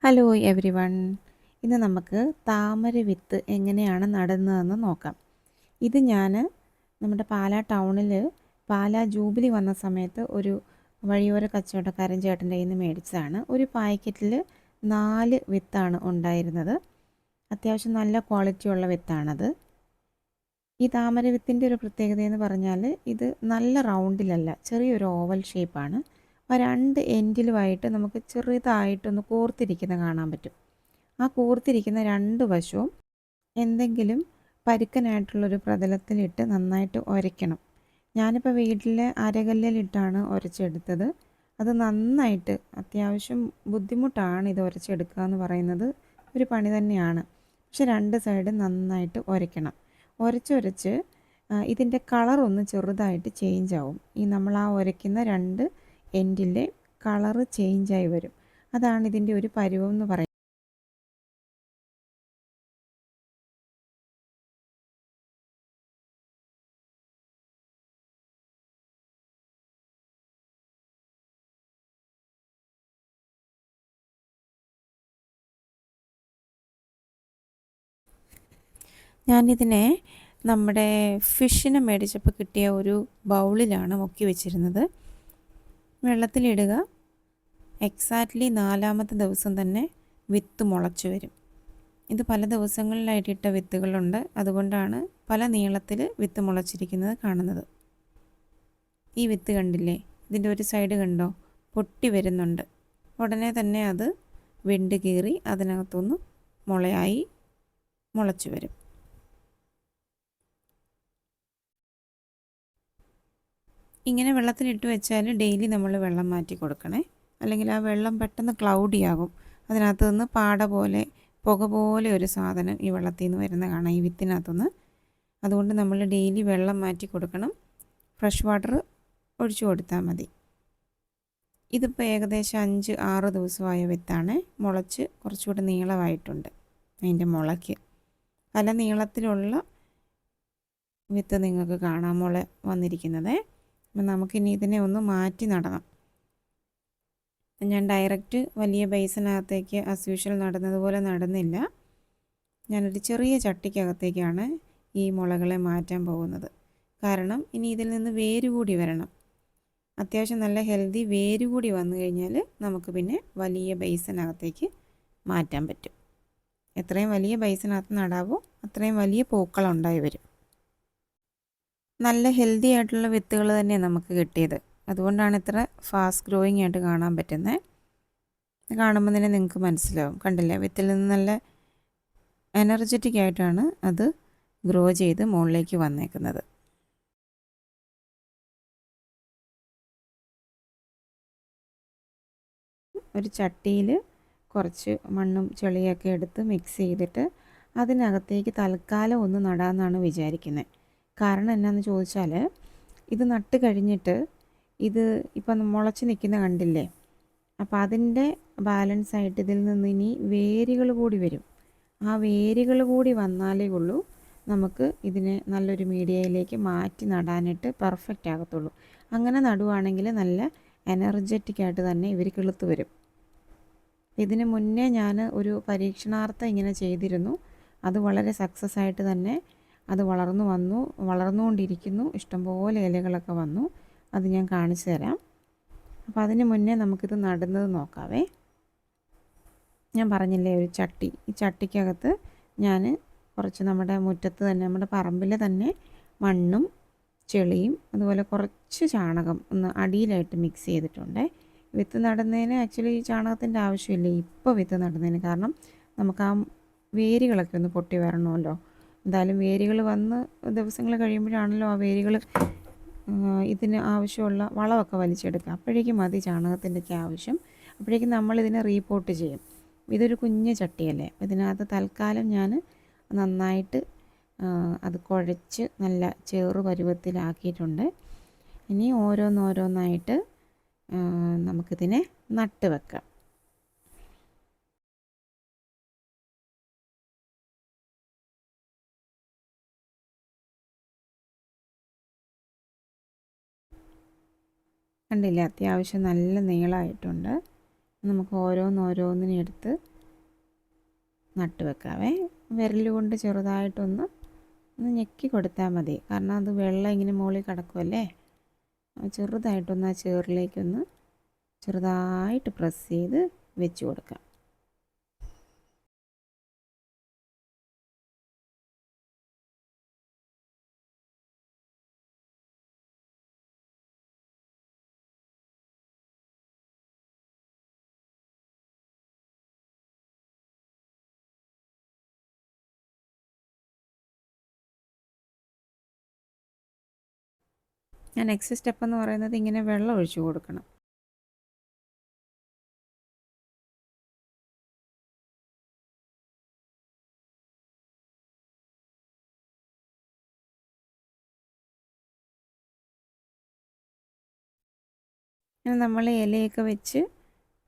Hello every one. ഇന്ന് നമുക്ക് താമര വിത്ത് എങ്ങനെയാണ് നടുന്നതെന്ന് നോക്കാം. ഇത് ഞാൻ നമ്മുടെ പാലാ ടൗണിൽ പാലാ ജൂബിലി വന്ന സമയത്ത് ഒരു വഴിയോര കച്ചവടക്കാരൻ ചേട്ടൻ്റെ കയ്യിൽ നിന്ന് മേടിച്ചതാണ്. ഒരു പാക്കറ്റിൽ 4 വിത്താണ് ഉണ്ടായിരുന്നത്. അത്യാവശ്യം നല്ല ക്വാളിറ്റിയുള്ള വിത്താണത്. ഈ താമര വിത്തിൻ്റെ ഒരു പ്രത്യേകത എന്ന് പറഞ്ഞാൽ ഇത് നല്ല റൗണ്ടിലല്ല, ചെറിയൊരു ഓവൽ ഷേപ്പാണ്. അപ്പോൾ 2 എൻഡിലുമായിട്ട് നമുക്ക് ചെറുതായിട്ടൊന്ന് കോർത്തിരിക്കുന്ന കാണാൻ പറ്റും. ആ കോർത്തിരിക്കുന്ന 2 വശവും എന്തെങ്കിലും പരുക്കനായിട്ടുള്ളൊരു പ്രതലത്തിലിട്ട് നന്നായിട്ട് ഉരയ്ക്കണം. ഞാനിപ്പോൾ വീട്ടിലെ അരകല്ലിലിട്ടാണ് ഉരച്ചെടുത്തത്. അത് നന്നായിട്ട് അത്യാവശ്യം ബുദ്ധിമുട്ടാണ് ഇത് ഉരച്ചെടുക്കുക എന്ന് പറയുന്നത്, ഒരു പണി തന്നെയാണ്. പക്ഷെ 2 സൈഡും നന്നായിട്ട് ഉരയ്ക്കണം. ഉരച്ചൊരച്ച് ഇതിൻ്റെ കളറൊന്ന് ചെറുതായിട്ട് ചേഞ്ച് ആവും. നമ്മൾ ആ ഉരയ്ക്കുന്ന 2 എൻഡിലെ കളറ് ചേഞ്ചായി വരും. അതാണ് ഇതിൻ്റെ ഒരു പരുവം എന്ന് പറയുന്നത്. ഞാനിതിനെ നമ്മുടെ ഫിഷിനെ മേടിച്ചപ്പോൾ കിട്ടിയ ഒരു ബൗളിലാണ് മുക്കി വെച്ചിരുന്നത്. വെള്ളത്തിലിടുക. എക്സാക്ട്ലി 4-ാമത്തെ ദിവസം തന്നെ വിത്ത് മുളച്ചു വരും. ഇത് പല ദിവസങ്ങളിലായിട്ടിട്ട വിത്തുകളുണ്ട്, അതുകൊണ്ടാണ് പല നീളത്തിൽ വിത്ത് മുളച്ചിരിക്കുന്നത് കാണുന്നത്. ഈ വിത്ത് കണ്ടില്ലേ, ഇതിൻ്റെ ഒരു സൈഡ് കണ്ടോ, പൊട്ടി വരുന്നുണ്ട്. ഉടനെ തന്നെ അത് വെണ്ട് കീറി അതിനകത്തുനിന്ന് മുളയായി മുളച്ചു വരും. ഇങ്ങനെ വെള്ളത്തിലിട്ട് വെച്ചാൽ ഡെയിലി നമ്മൾ വെള്ളം മാറ്റി കൊടുക്കണേ, അല്ലെങ്കിൽ ആ വെള്ളം പെട്ടെന്ന് ക്ലൗഡി ആകും. അതിനകത്ത് നിന്ന് പാട പോലെ പുക പോലെ ഒരു സാധനം ഈ വെള്ളത്തിൽ നിന്ന് വരുന്ന കാണാം, ഈ വിത്തിനകത്തുനിന്ന്. അതുകൊണ്ട് നമ്മൾ ഡെയിലി വെള്ളം മാറ്റി കൊടുക്കണം. ഫ്രഷ് വാട്ടർ ഒഴിച്ചു കൊടുത്താൽ മതി. ഇതിപ്പോൾ ഏകദേശം 5-6 ദിവസമായ വിത്താണ്. മുളച്ച് കുറച്ചുകൂടെ നീളമായിട്ടുണ്ട് അതിൻ്റെ മുളയ്ക്ക്. പല നീളത്തിലുള്ള വിത്ത് നിങ്ങൾക്ക് കാണാം മുള വന്നിരിക്കുന്നത്. അപ്പം നമുക്കിനി ഇതിനെ ഒന്ന് മാറ്റി നടണം. ഞാൻ ഡയറക്റ്റ് വലിയ ബേസിനകത്തേക്ക് ആസ് യൂഷ്വൽ നടുന്നതുപോലെ നടുന്നില്ല. ഞാനൊരു ചെറിയ ചട്ടിക്കകത്തേക്കാണ് ഈ മുളകളെ മാറ്റാൻ പോകുന്നത്. കാരണം ഇനി ഇതിൽ നിന്ന് വേര് കൂടി വരണം. അത്യാവശ്യം നല്ല ഹെൽത്തി വേര് കൂടി വന്നു കഴിഞ്ഞാൽ നമുക്ക് പിന്നെ വലിയ ബേസിനകത്തേക്ക് മാറ്റാൻ പറ്റും. എത്രയും വലിയ ബേസിനകത്ത് നടാവോ അത്രയും വലിയ പൂക്കളുണ്ടായി വരും. നല്ല ഹെൽത്തി ആയിട്ടുള്ള വിത്തുകൾ തന്നെ നമുക്ക് കിട്ടിയത്. അതുകൊണ്ടാണ് ഇത്ര ഫാസ്റ്റ് ഗ്രോയിങ് ആയിട്ട് കാണാൻ പറ്റുന്നത്. കാണുമ്പോൾ തന്നെ നിങ്ങൾക്ക് മനസ്സിലാവും. കണ്ടില്ലേ, വിത്തിൽ നിന്ന് നല്ല എനർജറ്റിക് ആയിട്ടാണ് അത് ഗ്രോ ചെയ്ത് മുകളിലേക്ക് വന്നേക്കുന്നത്. ഒരു ചട്ടിയിൽ കുറച്ച് മണ്ണും ചെളിയൊക്കെ എടുത്ത് മിക്സ് ചെയ്തിട്ട് അതിനകത്തേക്ക് തൽക്കാലം ഒന്ന് നടാമെന്നാണ് വിചാരിക്കുന്നത്. കാരണം എന്നാന്ന് ചോദിച്ചാൽ, ഇത് നട്ട് കഴിഞ്ഞിട്ട് ഇത് ഇപ്പം മുളച്ച് നിൽക്കുന്ന കണ്ടില്ലേ, അപ്പോൾ അതിൻ്റെ ബാലൻസ് ആയിട്ട് ഇതിൽ നിന്ന് ഇനി വേരുകൾ കൂടി വരും. ആ വേരുകൾ കൂടി വന്നാലേ ഉള്ളൂ നമുക്ക് ഇതിനെ നല്ലൊരു മീഡിയയിലേക്ക് മാറ്റി നടാനായിട്ട് പെർഫെക്റ്റ് ആകത്തുള്ളൂ. അങ്ങനെ നടുവാണെങ്കിൽ നല്ല എനർജറ്റിക് ആയിട്ട് തന്നെ ഇവർ കിളുത്ത് വരും. ഇതിന് മുന്നേ ഞാൻ ഒരു പരീക്ഷണാർത്ഥം ഇങ്ങനെ ചെയ്തിരുന്നു. അത് വളരെ സക്സസ് ആയിട്ട് തന്നെ അത് വളർന്നുകൊണ്ടിരിക്കുന്നു. ഇഷ്ടംപോലെ ഇലകളൊക്കെ വന്നു. അത് ഞാൻ കാണിച്ചു തരാം. അപ്പോൾ അതിന് മുന്നേ നമുക്കിത് നടുന്നത് നോക്കാവേ. ഞാൻ പറഞ്ഞില്ലേ ഒരു ചട്ടി, ഈ ചട്ടിക്കകത്ത് ഞാൻ കുറച്ച് നമ്മുടെ മുറ്റത്ത് തന്നെ നമ്മുടെ പറമ്പിൽ തന്നെ മണ്ണും ചെളിയും അതുപോലെ കുറച്ച് ചാണകം ഒന്ന് അടിയിലായിട്ട് മിക്സ് ചെയ്തിട്ടുണ്ട്. വിത്ത് നടുന്നതിന് ആക്ച്വലി ചാണകത്തിൻ്റെ ആവശ്യമില്ല ഇപ്പോൾ വിത്ത് നടുന്നതിന്. കാരണം നമുക്ക് ആ വേരുകളൊക്കെ ഒന്ന് പൊട്ടി വരണമല്ലോ. എന്തായാലും വേരുകൾ വന്ന് ദിവസങ്ങൾ കഴിയുമ്പോഴാണല്ലോ ആ വേരുകൾ ഇതിന് ആവശ്യമുള്ള വളമൊക്കെ വലിച്ചെടുക്കുക. അപ്പോഴേക്കും മതി ചാണകത്തിൻ്റെയൊക്കെ ആവശ്യം. അപ്പോഴേക്കും നമ്മളിതിനെ റീപോട്ട് ചെയ്യും. ഇതൊരു കുഞ്ഞ് ചട്ടിയല്ലേ, ഇതിനകത്ത് തൽക്കാലം ഞാൻ നന്നായിട്ട് അത് കുഴച്ച് നല്ല ചേറു പരുവത്തിലാക്കിയിട്ടുണ്ട്. ഇനി ഓരോന്നോരോന്നായിട്ട് നമുക്കിതിനെ നട്ട് വെക്കാം. കണ്ടില്ലേ, അത്യാവശ്യം നല്ല നീളമായിട്ടുണ്ട്. നമുക്ക് ഓരോന്നോരോന്നിനെ എടുത്ത് നട്ട് വെക്കാവേ. വിരൽ കൊണ്ട് ചെറുതായിട്ടൊന്ന് ഞെക്കി കൊടുത്താൽ മതി, കാരണം അത് വെള്ളം ഇങ്ങനെ മുകളിൽ കിടക്കുമല്ലേ. ചെറുതായിട്ടൊന്ന് ആ ചേറിലേക്കൊന്ന് ചെറുതായിട്ട് പ്രസ് ചെയ്ത് വെച്ച് കൊടുക്കാം. നെക്സ്റ്റ് സ്റ്റെപ്പ് എന്ന് പറയുന്നത് ഇങ്ങനെ വെള്ളം ഒഴിച്ചു കൊടുക്കണം. അങ്ങനെ നമ്മൾ ഇലയൊക്കെ വെച്ച്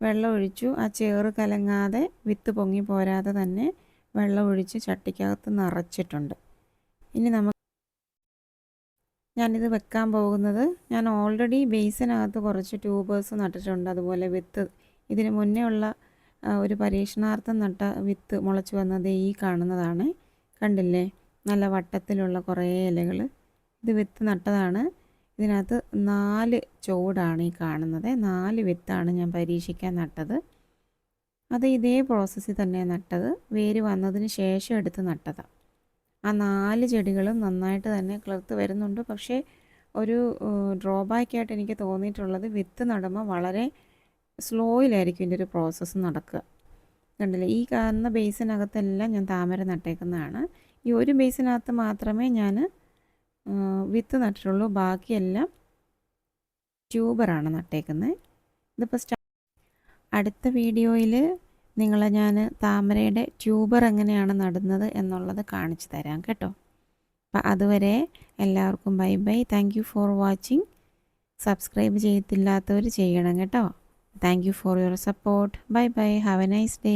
വെള്ളം ഒഴിച്ചു. ആ ചേറ് കലങ്ങാതെ വിത്ത് പൊങ്ങി പോരാതെ തന്നെ വെള്ളം ഒഴിച്ച് ചട്ടിക്കകത്ത് നിറച്ചിട്ടുണ്ട്. ഇനി ഞാനിത് വെക്കാൻ പോകുന്നത്, ഞാൻ ഓൾറെഡി ബേസിനകത്ത് കുറച്ച് ട്യൂബേഴ്സ് നട്ടിട്ടുണ്ട്. അതുപോലെ വിത്ത് ഇതിന് മുന്നേ ഉള്ള ഒരു പരീക്ഷണാർത്ഥം നട്ട വിത്ത് മുളച്ച് വന്നത് ഈ കാണുന്നതാണ്. കണ്ടില്ലേ, നല്ല വട്ടത്തിലുള്ള കുറേ ഇലകൾ. ഇത് വിത്ത് നട്ടതാണ്. ഇതിനകത്ത് 4 ചുവടാണ് ഈ കാണുന്നത്. 4 വിത്താണ് ഞാൻ പരീക്ഷിക്കാൻ നട്ടത്. അത് ഇതേ പ്രോസസ്സിൽ തന്നെ നട്ടത്. വേര് വന്നതിന് ശേഷം എടുത്ത് നട്ടതാണ്. ആ 4 ചെടികളും നന്നായിട്ട് തന്നെ കിളിർത്ത് വരുന്നുണ്ട്. പക്ഷേ ഒരു ഡ്രോബാക്കായിട്ട് എനിക്ക് തോന്നിയിട്ടുള്ളത്, വിത്ത് നടുമ്പോൾ വളരെ സ്ലോയിലായിരിക്കും ഇതിൻ്റെ ഒരു പ്രോസസ്സ് നടക്കുക. കണ്ടില്ലേ, ഈ കാണുന്ന ബേസിനകത്തെല്ലാം ഞാൻ താമര നട്ടേക്കുന്നതാണ്. ഈ ഒരു ബേസിനകത്ത് മാത്രമേ ഞാൻ വിത്ത് നട്ടിട്ടുള്ളൂ. ബാക്കിയെല്ലാം ട്യൂബറാണ് നട്ടേക്കുന്നത്. ഇതിപ്പോൾ അടുത്ത വീഡിയോയിൽ നിങ്ങളെ ഞാൻ താമരയുടെ ട്യൂബർ എങ്ങനെയാണ് നടുന്നത് എന്നുള്ളത് കാണിച്ചു തരാം കേട്ടോ. അപ്പം അതുവരെ എല്ലാവർക്കും bye bye. Thank you for watching. Subscribe ചെയ്തില്ലാത്തവർ ചെയ്യണം കേട്ടോ. Thank you for your support. Bye bye. Have a nice day.